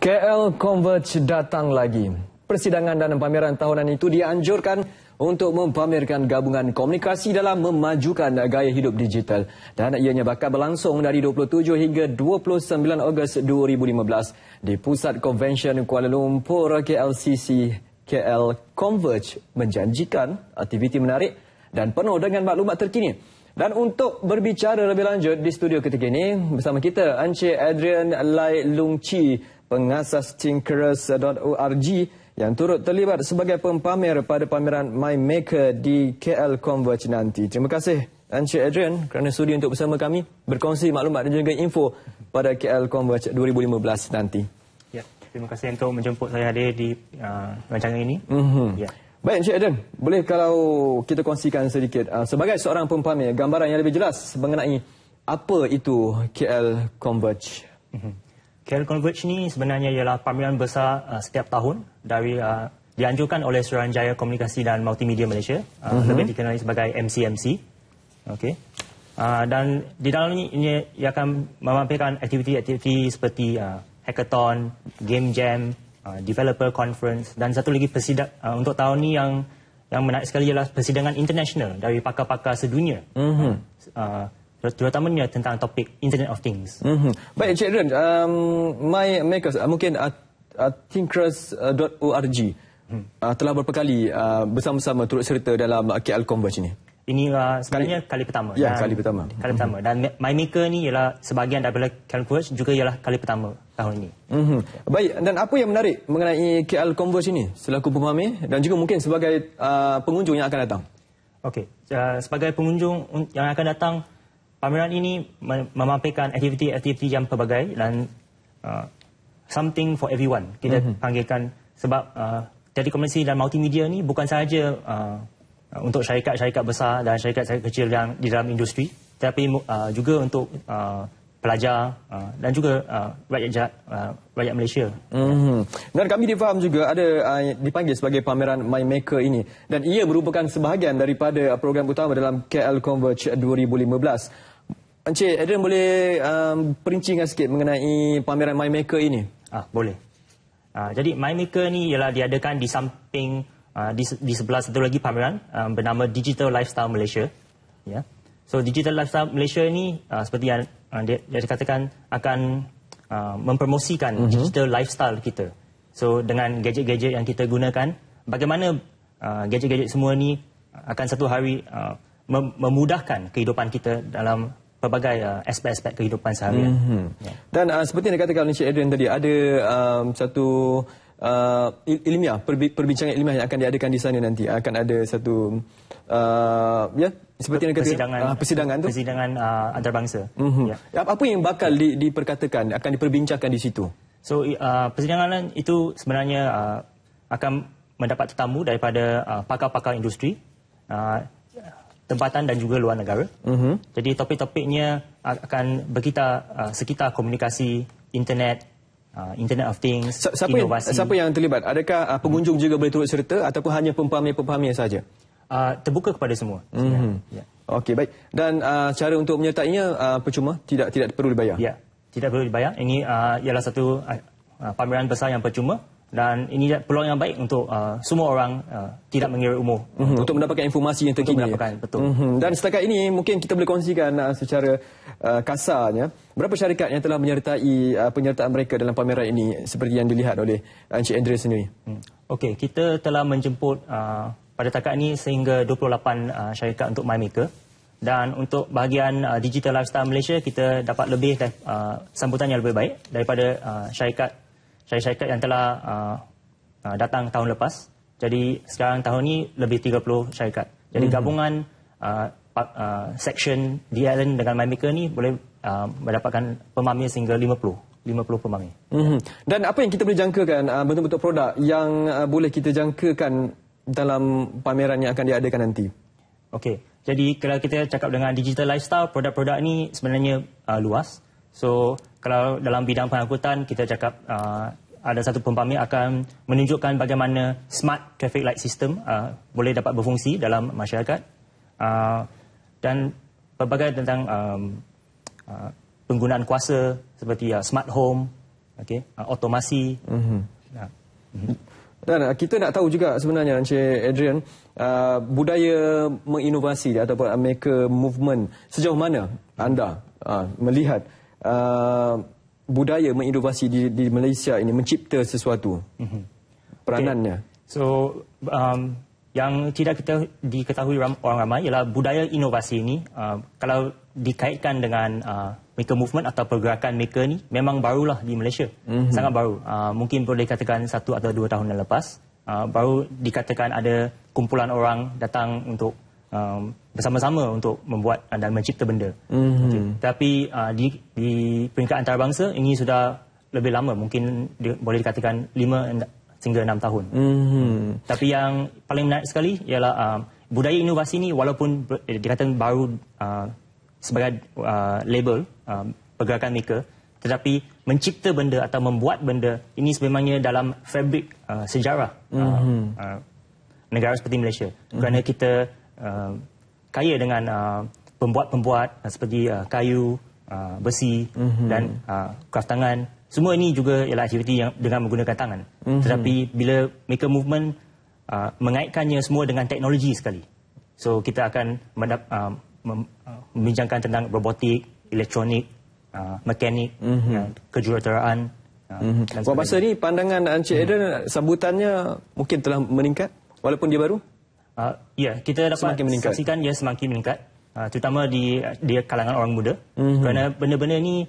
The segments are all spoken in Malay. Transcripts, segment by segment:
KL Converge datang lagi. Persidangan dan pameran tahunan itu dianjurkan untuk mempamerkan gabungan komunikasi dalam memajukan gaya hidup digital. Dan ianya bakal berlangsung dari 27 hingga 29 Ogos 2015 di Pusat Convention Kuala Lumpur KLCC. KL Converge menjanjikan aktiviti menarik dan penuh dengan maklumat terkini. Dan untuk berbicara lebih lanjut di studio ketiga ini, bersama kita Encik Adrian Lai Lung Chi, pengasas Tinkerers.org yang turut terlibat sebagai pempamer pada pameran MyMaker di KL Converge nanti. Terima kasih Encik Adrian kerana sudi untuk bersama kami berkongsi maklumat dan juga info pada KL Converge 2015 nanti. Ya, terima kasih untuk menjemput saya hadir di rancangan ini. Ya. Baik Encik Adrian, boleh kalau kita kongsikan sedikit sebagai seorang pempamer gambaran yang lebih jelas mengenai apa itu KL Converge? KL Converge ni sebenarnya ialah pameran besar setiap tahun dari dianjurkan oleh Suruhanjaya Komunikasi dan Multimedia Malaysia, lebih dikenali sebagai MCMC. Okey. Dan di dalam ini ia akan memamerkan aktiviti-aktiviti seperti hackathon, game jam, developer conference dan satu lagi untuk tahun ni yang menarik sekali ialah persidangan international dari pakar-pakar sedunia. Terutamanya tentang topik Internet of Things. Baik Encik Adrian, MyMaker mungkin Tinkerers.org telah berapa kali bersama-sama turut serta dalam KL Converge ini? Ini sebenarnya kali pertama. Ya, kali pertama. Kali pertama. Dan MyMaker ni ialah sebahagian daripada KL Converge, juga ialah kali pertama tahun ini. Baik, dan apa yang menarik mengenai KL Converge ini selaku pempamer dan juga mungkin sebagai pengunjung yang akan datang? Okey, sebagai pengunjung yang akan datang, pameran ini memamerkan aktiviti-aktiviti yang pelbagai dan something for everyone. Kita panggilkan sebab telekomunikasi dan multimedia ni bukan sahaja untuk syarikat-syarikat besar dan syarikat-syarikat kecil yang di dalam industri, tetapi juga untuk pelajar dan juga rakyat Malaysia. Dan kami difaham juga ada dipanggil sebagai pameran MyMaker ini dan ia merupakan sebahagian daripada program utama dalam KL Converge 2015. Encik Adrian boleh perinci sikit mengenai pameran MyMaker ini? Boleh. Jadi MyMaker ni ialah diadakan di samping di sebelah satu lagi pameran bernama Digital Lifestyle Malaysia. Ya. So Digital Lifestyle Malaysia ni seperti yang dia dikatakan akan mempromosikan digital lifestyle kita. So dengan gadget-gadget yang kita gunakan, bagaimana gadget-gadget semua ni akan satu hari memudahkan kehidupan kita dalam pelbagai aspek-aspek kehidupan seharian. Dan seperti yang dikatakan oleh Encik Adrian tadi, ada satu ilmiah, perbincangan ilmiah yang akan diadakan di sana nanti. Akan ada satu seperti yang dikatakan persidangan antarabangsa. Apa yang bakal diperkatakan, akan diperbincangkan di situ? So persidangan itu sebenarnya akan mendapat tetamu daripada pakar-pakar industri tempatan dan juga luar negara. Jadi topik-topiknya akan sekitar komunikasi, internet, Internet of Things, inovasi. Siapa yang terlibat? Adakah pengunjung juga boleh turut serta ataupun hanya pempamer saja? Terbuka kepada semua. Ya. Okey, baik. Dan cara untuk menyertainya percuma? Tidak perlu dibayar? Ya, tidak perlu dibayar. Ini ialah satu pameran besar yang percuma. Dan ini peluang yang baik untuk semua orang tidak mengira umur. Untuk mendapatkan informasi yang terkini. Betul. Dan setakat ini mungkin kita boleh kongsikan secara kasarnya berapa syarikat yang telah menyertai penyertaan mereka dalam pameran ini seperti yang dilihat oleh Encik Andrea sendiri. Okey, kita telah menjemput pada takat ini sehingga 28 syarikat untuk MyMaker. Dan untuk bahagian Digital Lifestyle Malaysia, kita dapat lebih sambutan yang lebih baik daripada syarikat yang telah datang tahun lepas. Jadi sekarang tahun ini lebih 30 syarikat. Jadi gabungan section DLN dengan MyMaker ni boleh mendapatkan pemamer sehingga 50 pemamer. Dan apa yang kita boleh jangkakan bentuk-bentuk produk yang boleh kita jangkakan dalam pameran yang akan diadakan nanti? Okey. Jadi kalau kita cakap dengan digital lifestyle, produk-produk ni sebenarnya luas. So kalau dalam bidang pengangkutan, kita cakap ada satu pempamer akan menunjukkan bagaimana smart traffic light system boleh dapat berfungsi dalam masyarakat, dan pelbagai tentang penggunaan kuasa seperti smart home, otomasi. Dan kita nak tahu juga sebenarnya Encik Adrian, budaya menginovasi ataupun maker movement, sejauh mana anda melihat budaya menginovasi di Malaysia ini mencipta sesuatu, peranannya? So yang tidak kita diketahui orang ramai ialah budaya inovasi ini kalau dikaitkan dengan maker movement atau pergerakan maker ni memang barulah di Malaysia. Sangat baru. Mungkin boleh dikatakan 1 atau 2 tahun yang lepas baru dikatakan ada kumpulan orang datang untuk bersama-sama untuk membuat dan mencipta benda. Tapi di peringkat antarabangsa ini sudah lebih lama, mungkin boleh dikatakan 5 hingga 6 tahun. Tapi yang paling menarik sekali ialah budaya inovasi ini walaupun dikatakan baru sebagai label pergerakan maker, tetapi mencipta benda atau membuat benda ini sebenarnya dalam fabrik sejarah negara seperti Malaysia. Kerana kita kaya dengan pembuat-pembuat seperti kayu, besi dan kraftangan. Semua ini juga ialah aktiviti yang dengan menggunakan tangan. Tetapi bila maker movement mengaitkannya semua dengan teknologi sekali. So kita akan membincangkan tentang robotik, elektronik, mekanik, kejuruteraan. Buat masa ni pandangan Encik Adrian sambutannya mungkin telah meningkat walaupun dia baru? Ya, kita dapat saksikan dia semakin meningkat. Terutama di kalangan orang muda. Kerana benda-benda ni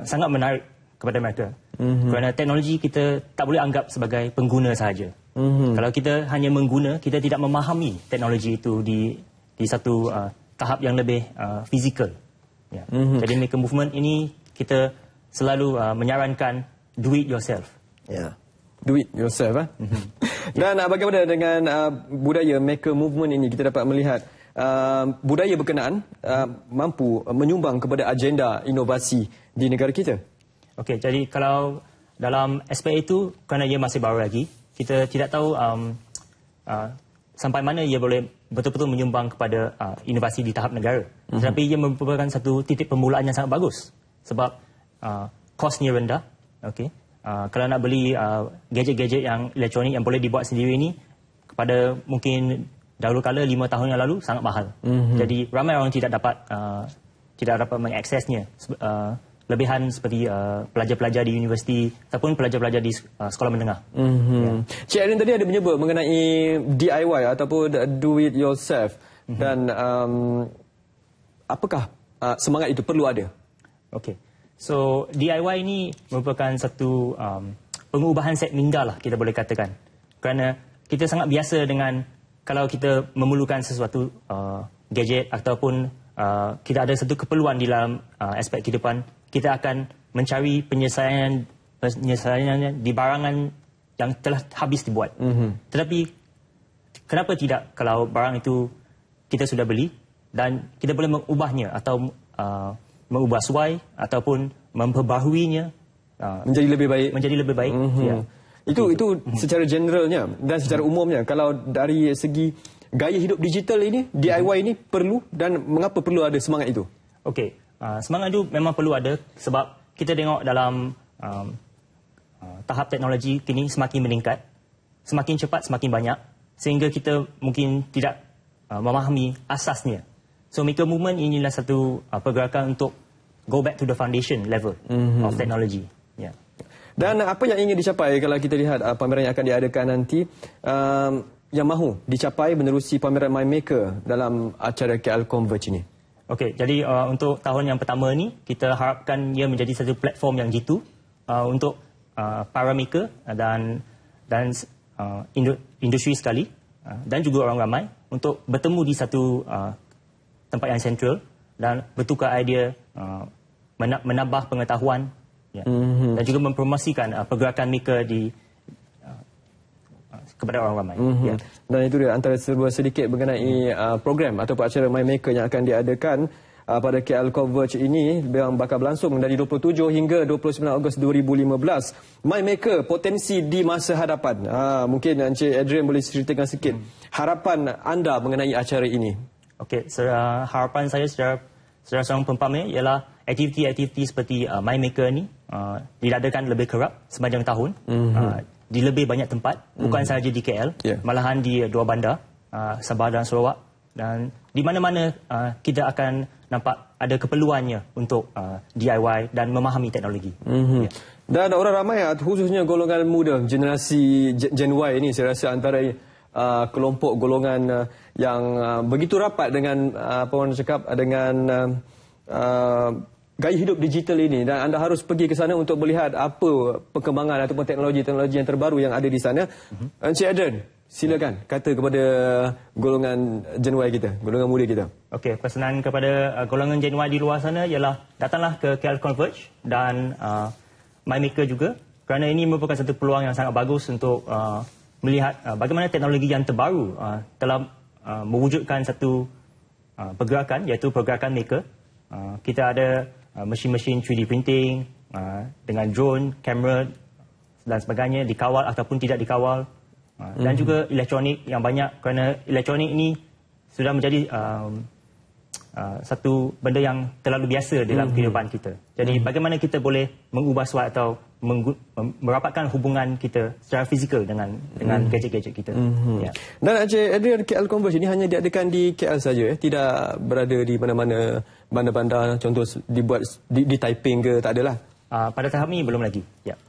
sangat menarik kepada mereka. Kerana teknologi kita tak boleh anggap sebagai pengguna sahaja. Kalau kita hanya mengguna, kita tidak memahami teknologi itu di satu tahap yang lebih fizikal. Ya. Jadi maker movement ini kita selalu menyarankan do it yourself. Ya. Do it yourself. Dan bagaimana dengan budaya maker movement ini, kita dapat melihat budaya berkenaan mampu menyumbang kepada agenda inovasi di negara kita. Okey, jadi kalau dalam aspek itu, kerana ia masih baru lagi, kita tidak tahu sampai mana ia boleh betul-betul menyumbang kepada inovasi di tahap negara. Tetapi ia merupakan satu titik permulaan yang sangat bagus. Sebab kosnya rendah. Okay. Kalau nak beli gadget-gadget yang elektronik yang boleh dibuat sendiri ini, kepada mungkin dahulu kala 5 tahun yang lalu, sangat mahal. Jadi ramai orang tidak dapat mengaksesnya. Lebihan seperti pelajar-pelajar di universiti ataupun pelajar-pelajar di sekolah menengah. Cik Adrian tadi ada menyebut mengenai DIY ataupun do it yourself. Dan apakah semangat itu perlu ada? Okey. So DIY ini merupakan satu pengubahan set minda lah, kita boleh katakan. Kerana kita sangat biasa dengan kalau kita memerlukan sesuatu gadget ataupun kita ada satu keperluan di dalam aspek kehidupan, kita akan mencari penyelesaiannya di barangan yang telah habis dibuat. Tetapi kenapa tidak kalau barang itu kita sudah beli dan kita boleh mengubahnya atau mengubah suai ataupun memperbaharuinya menjadi lebih baik. Ya. Itu secara generalnya dan secara umumnya, kalau dari segi gaya hidup digital ini, DIY ini perlu, dan mengapa perlu ada semangat itu? Okey, semangat itu memang perlu ada sebab kita tengok dalam tahap teknologi kini semakin meningkat, semakin cepat, semakin banyak, sehingga kita mungkin tidak memahami asasnya. So maker movement inilah satu pergerakan untuk go back to the foundation level of technology. Yeah. Dan apa yang ingin dicapai kalau kita lihat pameran yang akan diadakan nanti, yang mahu dicapai menerusi pameran MyMaker dalam acara KL Converge ini? Okey, jadi untuk tahun yang pertama ni, kita harapkan ia menjadi satu platform yang jitu untuk para maker dan industri sekali dan juga orang ramai untuk bertemu di satu tempat yang sentral dan bertukar idea, menambah pengetahuan, ya, dan juga mempromosikan pergerakan maker kepada orang ramai. Ya. Dan itu dia antara sedikit mengenai program ataupun acara MyMaker yang akan diadakan pada KL Converge ini, yang bakal berlangsung dari 27 hingga 29 Ogos 2015. MyMaker, potensi di masa hadapan. Mungkin Encik Adrian boleh ceritakan sikit harapan anda mengenai acara ini. Okey, harapan saya secara seorang pempamer ialah aktiviti-aktiviti seperti MyMaker ni diadakan lebih kerap sepanjang tahun di lebih banyak tempat, bukan sahaja di KL, malahan di dua bandar, Sabah dan Sarawak, dan di mana-mana kita akan nampak ada keperluannya untuk DIY dan memahami teknologi. Dan orang ramai, khususnya golongan muda, generasi Gen Y ini, saya rasa antara kelompok golongan yang begitu rapat dengan apa orang cakap, dengan gaya hidup digital ini, dan anda harus pergi ke sana untuk melihat apa perkembangan ataupun teknologi-teknologi yang terbaru yang ada di sana. Encik Adrian, silakan kata kepada golongan Gen Y kita, golongan muda kita. Okey, pesanan kepada golongan Gen Y di luar sana ialah datanglah ke KL Converge dan MyMaker juga, kerana ini merupakan satu peluang yang sangat bagus untuk melihat bagaimana teknologi yang terbaru telah mewujudkan satu pergerakan, iaitu pergerakan maker. Kita ada mesin-mesin 3D printing dengan drone, kamera dan sebagainya, dikawal ataupun tidak dikawal, dan juga elektronik yang banyak, kerana elektronik ini sudah menjadi satu benda yang terlalu biasa dalam kehidupan kita. Jadi bagaimana kita boleh mengubah suat atau merapatkan hubungan kita secara fizikal dengan gadget-gadget kita. Ya. Dan Encik Adrian, KL Converge ini hanya diadakan di KL saja, tidak berada di mana-mana bandar-bandar, contoh dibuat di Taiping ke, tak adalah? Pada tahap ini belum lagi. Ya.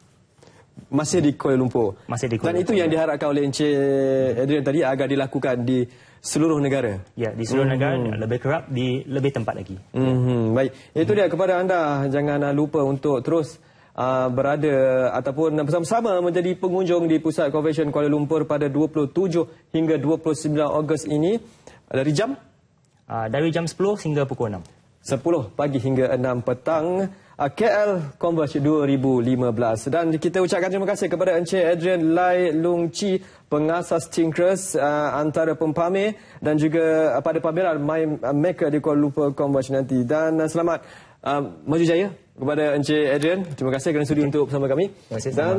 Masih di Kuala Lumpur. Masih di Kuala Lumpur. Dan itu yang diharapkan oleh Encik Adrian tadi agar dilakukan di seluruh negara. Ya, di seluruh negara, lebih kerap di lebih tempat lagi. Baik, itu dia kepada anda, jangan lupa untuk terus berada ataupun bersama-sama menjadi pengunjung di Pusat Convention Kuala Lumpur pada 27 hingga 29 Ogos ini. Dari jam? Dari jam 10 hingga pukul 6. 10 pagi hingga 6 petang, KL Converge 2015. Dan kita ucapkan terima kasih kepada Encik Adrian Lai Lung Chi, pengasas Thinkers, antara pempamer dan juga pada pameran MyMaker di Kuala Lumpur Converge nanti. Dan selamat maju jaya kepada Encik Adrian. Terima kasih kerana sudi untuk bersama kami. Terima kasih. Dan